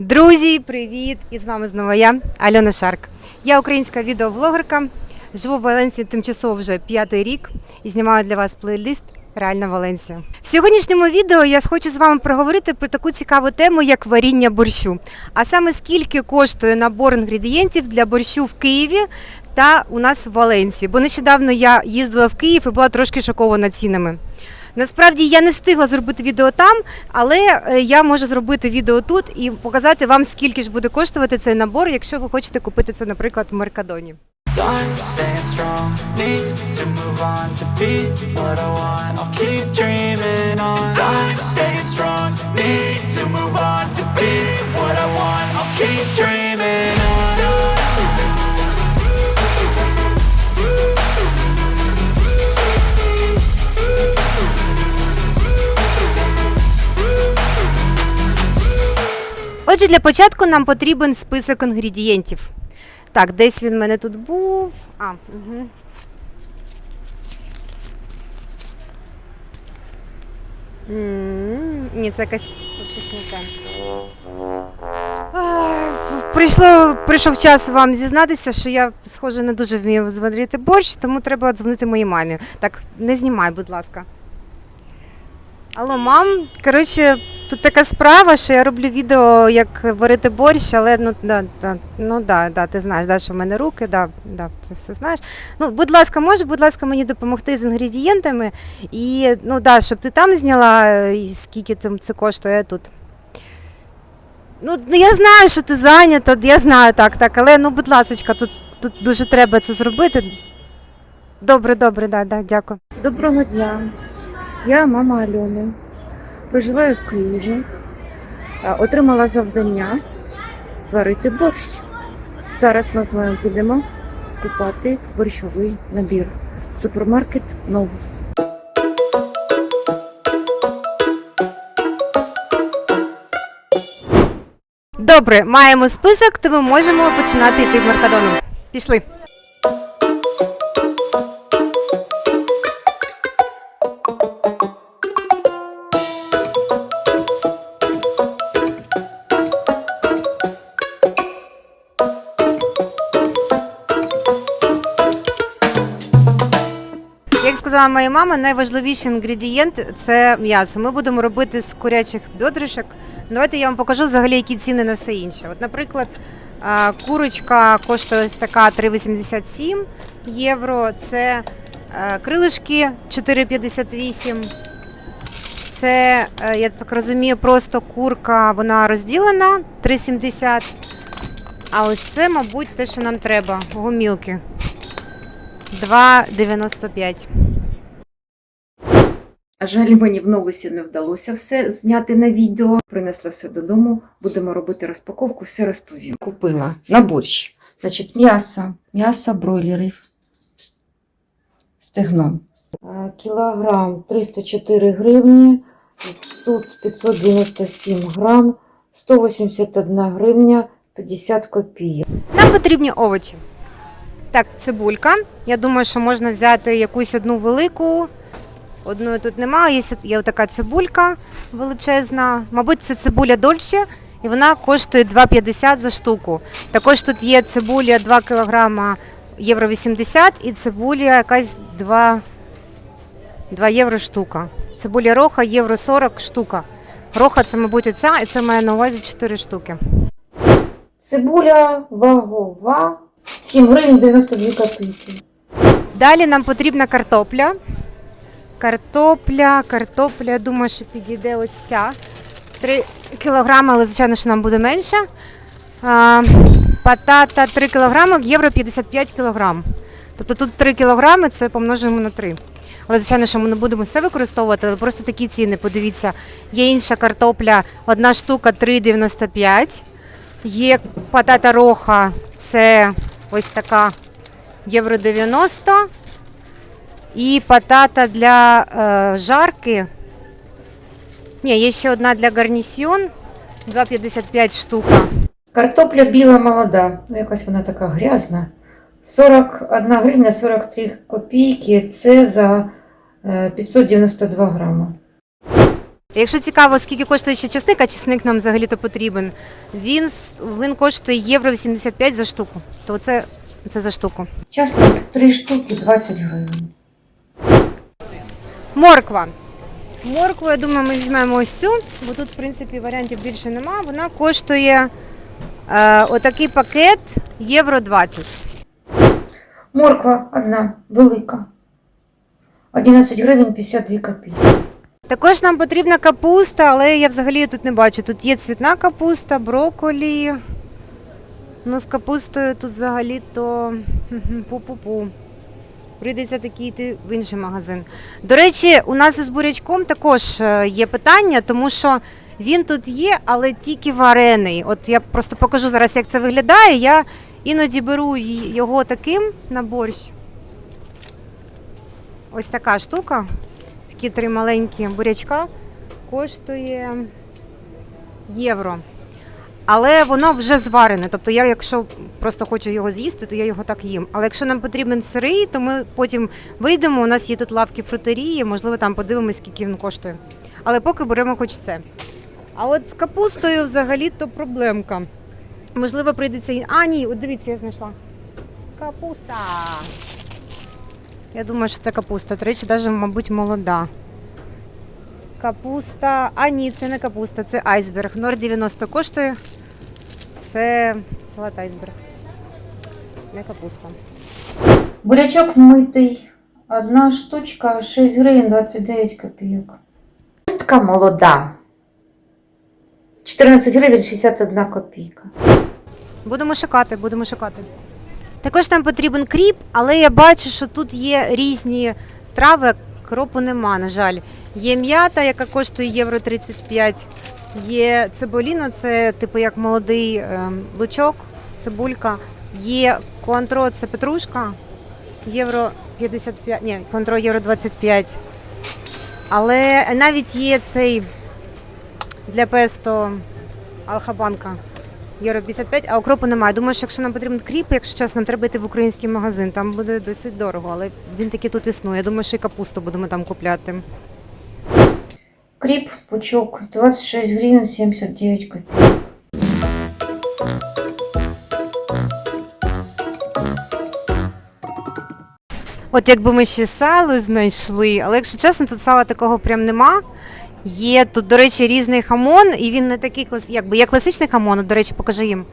Друзі, привіт! І з вами знову я, Альона Шарк. Я українська відеоблогерка, живу в Валенсії тимчасово вже 5-й рік і знімаю для вас плейлист «Реальна Валенсія». В сьогоднішньому відео я хочу з вами проговорити про таку цікаву тему, як варіння борщу. А саме скільки коштує набор інгредієнтів для борщу в Києві та у нас в Валенсії. Бо нещодавно я їздила в Київ і була трошки шокована цінами. Насправді я не встигла зробити відео там, але я можу зробити відео тут і показати вам, скільки ж буде коштувати цей набор, якщо ви хочете купити це, наприклад, в Меркадоні. Отже, для початку нам потрібен список інгредієнтів. Так, десь він в мене тут був. Угу. Ні, це якась щось не те. Прийшов час вам зізнатися, що я, схоже, не дуже вмію зварити борщ, тому треба дзвонити моїй мамі. Так, не знімай, будь ласка. Алло, мам, коротше, тут така справа, що я роблю відео, як варити борщ, але ти знаєш, що в мене руки, це все знаєш. Будь ласка, можеш, мені допомогти з інгредієнтами і, щоб ти там зняла, скільки це коштує тут. Я знаю, що ти зайнята, я знаю, так, але, будь ласка, тут дуже треба це зробити. Добре, дякую. Доброго дня. Я мама Альони, проживаю в Києві, отримала завдання сварити борщ. Зараз ми з вами підемо купати борщовий набір. Супермаркет Новус. Добре, маємо список, тому можемо починати йти в Меркадону. Пішли. Як сказала моя мама, найважливіший інгредієнт – це м'ясо. Ми будемо робити з курячих бедришок. Давайте я вам покажу взагалі, які ціни на все інше. От, наприклад, курочка коштує ось така 3,87 євро. Це крилишки 4,58. Це, я так розумію, просто курка, вона розділена 3,70. А ось це, мабуть, те, що нам треба, гумілки. 2,95. А жаль, мені в Новусі не вдалося все зняти на відео. Принесла все додому, будемо робити розпаковку, все розповім. Купила на борщ. Значить, м'ясо бройлерів. Стегно. Кілограм 304 гривні. Тут 597 грам. 181 гривня 50 копійок. Нам потрібні овочі. Так, цибулька. Я думаю, що можна взяти якусь одну велику. Одної тут немає. Є така цибулька величезна. Мабуть, це цибуля Дольче. І вона коштує 2,50 за штуку. Також тут є цибуля 2 кг євро 80 і цибуля якась 2 євро штука. Цибуля роха євро 40 штука. Роха це, мабуть, оця, і це має на увазі 4 штуки. Цибуля вагова. 7 гривень 92 копійки. Далі нам потрібна картопля. Картопля, думаю, що підійде ось ця. 3 кілограми, але, звичайно, що нам буде менше. Патата 3 кілограми, євро 55 кілограм. Тобто тут 3 кілограми, це помножуємо на 3. Але, звичайно, що ми не будемо все використовувати, але просто такі ціни, подивіться. Є інша картопля, одна штука 3,95. Є патата роха, це ось така євро 90. І патата для жарки. Ні, є ще одна для гарнісьйон, 2,55 штука. Картопля біла молода, якась вона така грязна. 41 гривня 43 копійки, це за 592 грама. Якщо цікаво, скільки коштує ще часник, а часник нам взагалі-то потрібен, він коштує євро 85 за штуку. То це за штуку. Часник 3 штуки 20 гривень. Морква. Моркву, я думаю, ми візьмемо ось цю, бо тут, в принципі, варіантів більше нема. Вона коштує отакий пакет євро 20. Морква одна, велика. 11 гривень 52 копійки. Також нам потрібна капуста, але я взагалі її тут не бачу. Тут є цвітна капуста, брокколі. Ну, з капустою тут взагалі-то пу-пу-пу. Прийдеться таки йти в інший магазин. До речі, у нас із бурячком також є питання, тому що він тут є, але тільки варений. От я просто покажу зараз, як це виглядає. Я іноді беру його таким на борщ. Ось така штука. Такі 3 маленькі бурячка коштує євро. Але воно вже зварене. Тобто я, якщо просто хочу його з'їсти, то я його так їм. Але якщо нам потрібен сирий, то ми потім вийдемо, у нас є тут лавки фрутерії, можливо, там подивимось, скільки він коштує. Але поки беремо хоч це. А от з капустою взагалі-то проблемка. Можливо, прийдеться... А, ні, от дивіться, я знайшла. Капуста. Я думаю, що це капуста. До речі, навіть, мабуть, молода. Капуста. А ні, це не капуста, це айсберг. 0,90 коштує. Це салат айсберг. Не капуста. Бурячок митий. Одна штучка 6 гривень 29 копійок. Капустка молода. 14 гривень 61 копійка. Будемо шукати, будемо шукати. Також нам потрібен кріп, але я бачу, що тут є різні трави, кропу нема, на жаль. Є м'ята, яка коштує євро 35. Є цибуліно, це типу як молодий лучок, цибулька. Є куантро, це петрушка, євро 55, ні, куантро євро 25. Але навіть є цей для песто алхабанка. Євро 55, а окропу немає. Думаю, що якщо нам потрібен кріп, якщо чесно, нам треба йти в український магазин. Там буде досить дорого, але він таки тут існує. Я думаю, що і капусту будемо там купляти. Кріп, пучок 26 гривень 79 копійок. От якби ми ще сало знайшли, але якщо чесно, тут сала такого прям нема. Є тут, до речі, різний хамон, і він не такий якби є класичний хамон, от, до речі, покажи їм.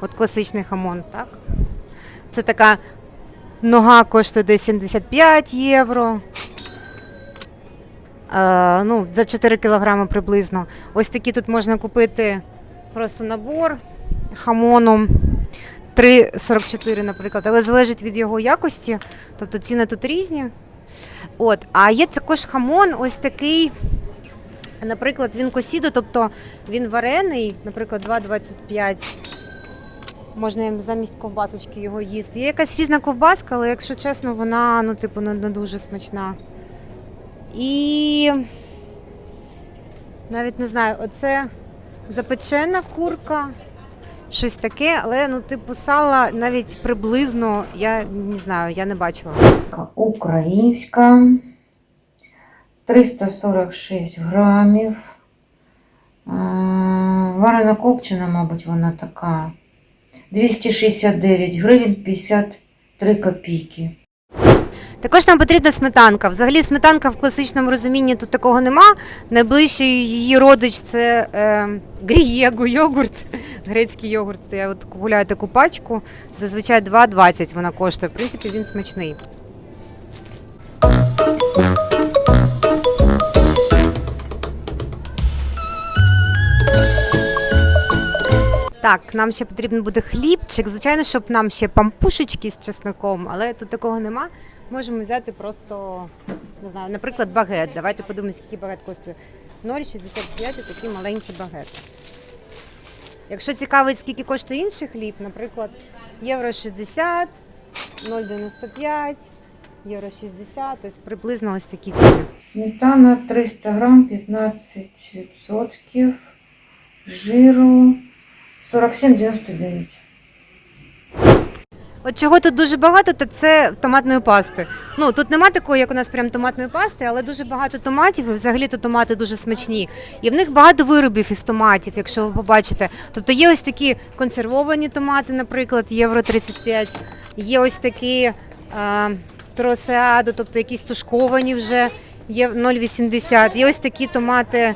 От класичний хамон, так? Це така нога коштує десь 75 євро. Ну, за 4 кілограми приблизно. Ось такі тут можна купити просто набор хамону. 3,44, наприклад, але залежить від його якості, тобто ціни тут різні. От, а є також хамон ось такий, наприклад, він косідо, тобто він варений, наприклад, 2,25. Можна їм замість ковбасочки його їсти. Є якась різна ковбаска, але, якщо чесно, вона, ну, типу, не дуже смачна. І навіть не знаю, оце запечена курка, щось таке, але, ну, типу, сала навіть приблизно, я не знаю, я не бачила. Українська. 346 грамів. Варена копчена, мабуть, вона така. 269 гривень 53 копійки. Також нам потрібна сметанка. Взагалі сметанка в класичному розумінні тут такого нема. Найближчий її родич – це грієгу, йогурт, грецький йогурт. Я от купую таку пачку, зазвичай 2,20 вона коштує. В принципі, він смачний. Так, нам ще потрібен буде хлібчик. Звичайно, щоб нам ще пампушечки з чесником, але тут такого нема. Можемо взяти просто, не знаю, наприклад, багет. Давайте подивимося, скільки багет коштує. 0,65 такий маленький багет. Якщо цікавить, скільки коштує інший хліб, наприклад, євро 60, 0,95, євро 60, тобто приблизно ось такі ціни. Сметана 300 грам, 15%, жиру 47,99. От чого тут дуже багато, то це томатної пасти. Ну, тут нема такої, як у нас прям томатної пасти, але дуже багато томатів, і взагалі то томати дуже смачні. І в них багато виробів із томатів, якщо ви побачите. Тобто є ось такі консервовані томати, наприклад, євро 35, є ось такі тросеадо, тобто якісь тушковані вже, є 0,80. Є ось такі томати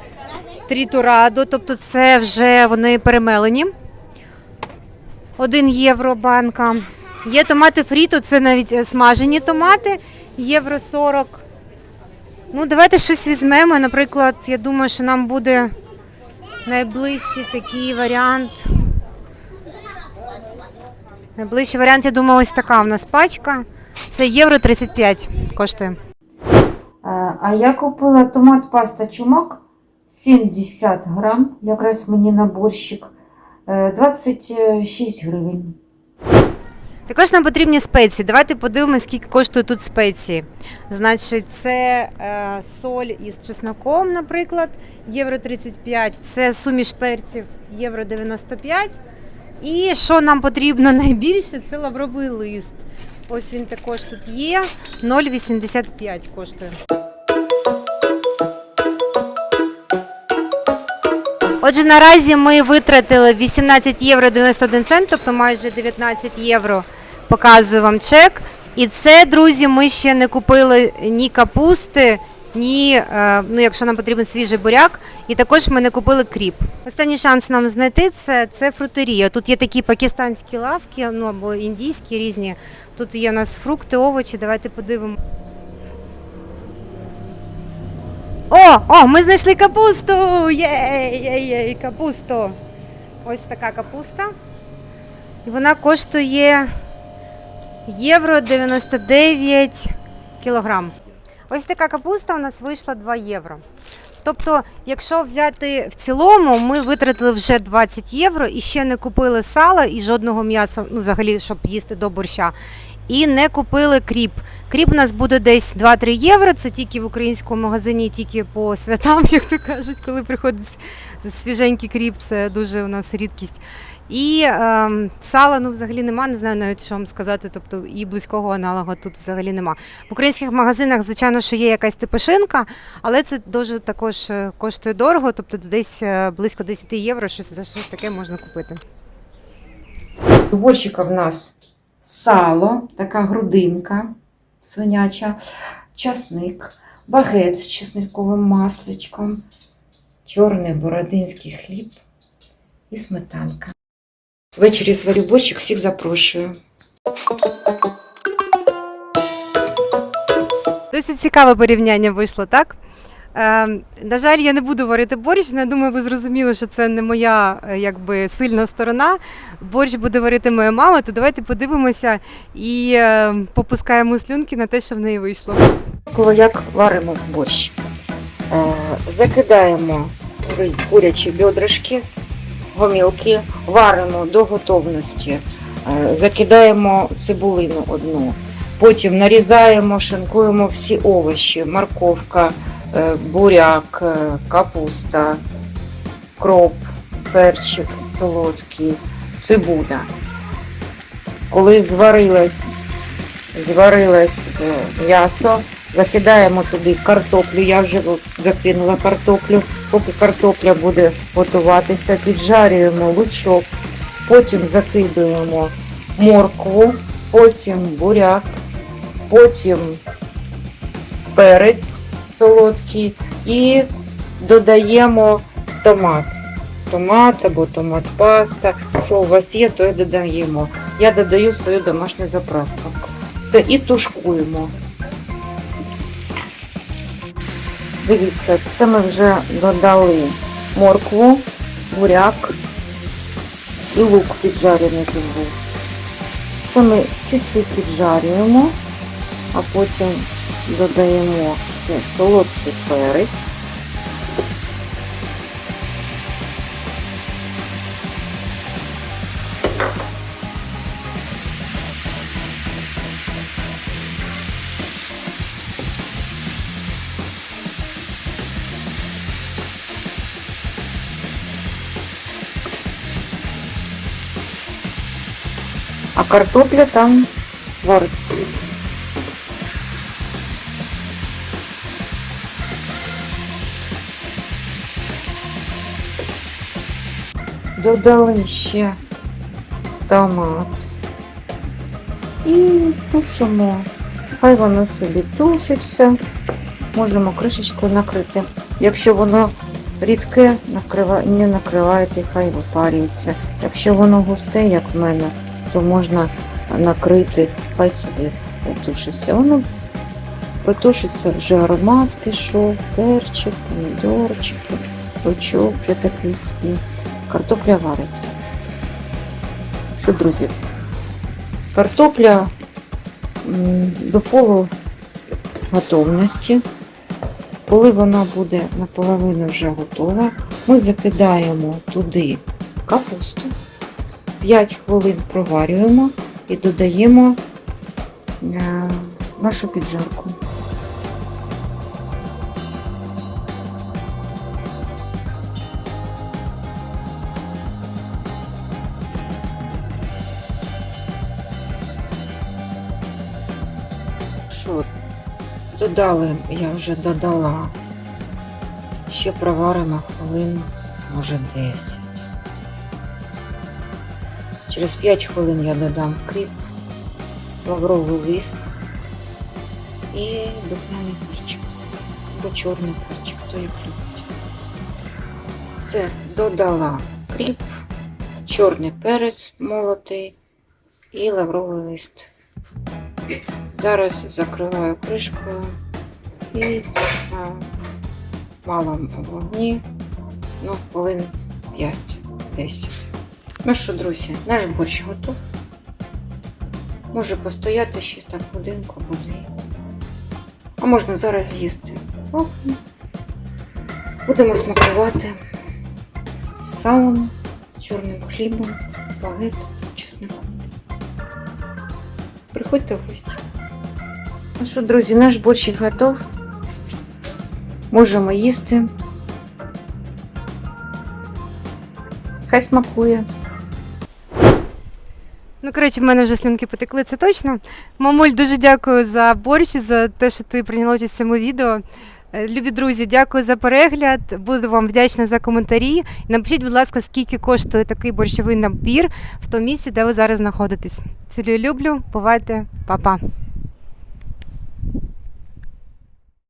трітурадо, тобто це вже вони перемелені. 1 євро банка. Є томати фріто, це навіть смажені томати, євро 40. Ну, давайте щось візьмемо. Наприклад, я думаю, що нам буде найближчий такий варіант. Найближчий варіант, я думаю, ось така в нас пачка. Це євро 35 коштує. А я купила томат паста чумак 70 грам, якраз мені на борщик, 26 гривень. Також нам потрібні спеції. Давайте подивимося, скільки коштують тут спеції. Значить, це соль із чесноком, наприклад, євро 35. Це суміш перців, євро 95. І що нам потрібно найбільше, це лавровий лист. Ось він також тут є, 0,85 коштує. Отже, наразі ми витратили 18 євро 91 цент, тобто майже 19 євро. Показую вам чек. І це, друзі, ми ще не купили ні капусти, ні, ну, якщо нам потрібен свіжий буряк. І також ми не купили кріп. Останній шанс нам знайти це фрутерія. Тут є такі пакистанські лавки, ну або індійські різні. Тут є у нас фрукти, овочі. Давайте подивимо. О, ми знайшли капусту! Єй, капусту! Ось така капуста. І вона коштує євро 99 кілограм. Ось така капуста у нас вийшла 2 євро. Тобто, якщо взяти в цілому, ми витратили вже 20 євро і ще не купили сала і жодного м'яса, ну взагалі, щоб їсти до борща. І не купили кріп. Кріп у нас буде десь 2-3 євро, це тільки в українському магазині, тільки по святам, як то кажуть, коли приходить свіженький кріп, це дуже у нас рідкість. І сала, ну, взагалі нема, не знаю навіть, що вам сказати, тобто і близького аналогу тут взагалі нема. В українських магазинах, звичайно, що є якась типишинка, але це дуже також коштує дорого, тобто десь близько 10 євро, за щось таке можна купити. У борщика в нас сало, така грудинка свиняча, часник, багет з чесниковим масличком, чорний бородинський хліб і сметанка. Ввечері зварю борщик, всіх запрошую. Досить цікаве порівняння вийшло, так? На жаль, я не буду варити борщ, але я думаю, ви зрозуміли, що це не моя якби сильна сторона. Борщ буде варити моя мама, то давайте подивимося і попускаємо слюнки на те, що в неї вийшло. Як варимо борщ? Закидаємо курячі бедрышки, гомілки, варимо до готовності, закидаємо цибулину одну, потім нарізаємо, шинкуємо всі овочі, морковка, буряк, капуста, кроп, перчик солодкий, цибуля. Коли зварилось м'ясо, закидаємо туди картоплю, я вже закинула картоплю, поки картопля буде готуватися, піджарюємо лучок, потім закидуємо моркву, потім буряк, потім перець солодкий і додаємо томат. Томат або томат-паста, що у вас є, то і додаємо. Я додаю свою домашню заправку. Все, і тушкуємо. Дивіться, це ми вже додали моркву, буряк і лук піджарений тут був. Це ми чуть-чуть піджарюємо, а потім додаємо солодкий перець. А картопля там вариться. Додали ще томат і тушимо. Хай воно собі тушиться. Можемо кришечкою накрити. Якщо воно рідке, не накривайте, хай випарюється. Якщо воно густе, як в мене, то можна накрити, хай собі тушиться. Воно потушиться, вже аромат пішов, перчик, помідорчики, лучок вже такий свій. Картопля вариться. Що, друзі, картопля до полуготовності. Коли вона буде наполовину вже готова, ми закидаємо туди капусту, 5 хвилин проварюємо і додаємо нашу піджарку. Що, я вже додала, ще проваримо хвилин, може 10. Через 5 хвилин я додам кріп, лавровий лист і духмяний перчик, або чорний перчик, хто як любить. Все, додала кріп, чорний перець молотий і лавровий лист. Зараз закриваю кришкою і на малому вогні, хвилин 5-10. Ну що, друзі, наш борщ готов. Може постояти ще так годинку або 2. А можна зараз з'їсти. Будемо смакувати з салом, з чорним хлібом, з багетом, з чесником. Приходьте в гості. Ну що, друзі, наш борщик готов. Можемо їсти. Хай смакує. Ну, коротше, в мене вже слюнки потекли, це точно. Мамуль, дуже дякую за борщ, за те, що ти прийняла участь в цьому відео. Любі друзі, дякую за перегляд. Буду вам вдячна за коментарі. Напишіть, будь ласка, скільки коштує такий борщовий набір в тому місці, де ви зараз знаходитесь. Цілую, люблю. Бувайте. Па-па.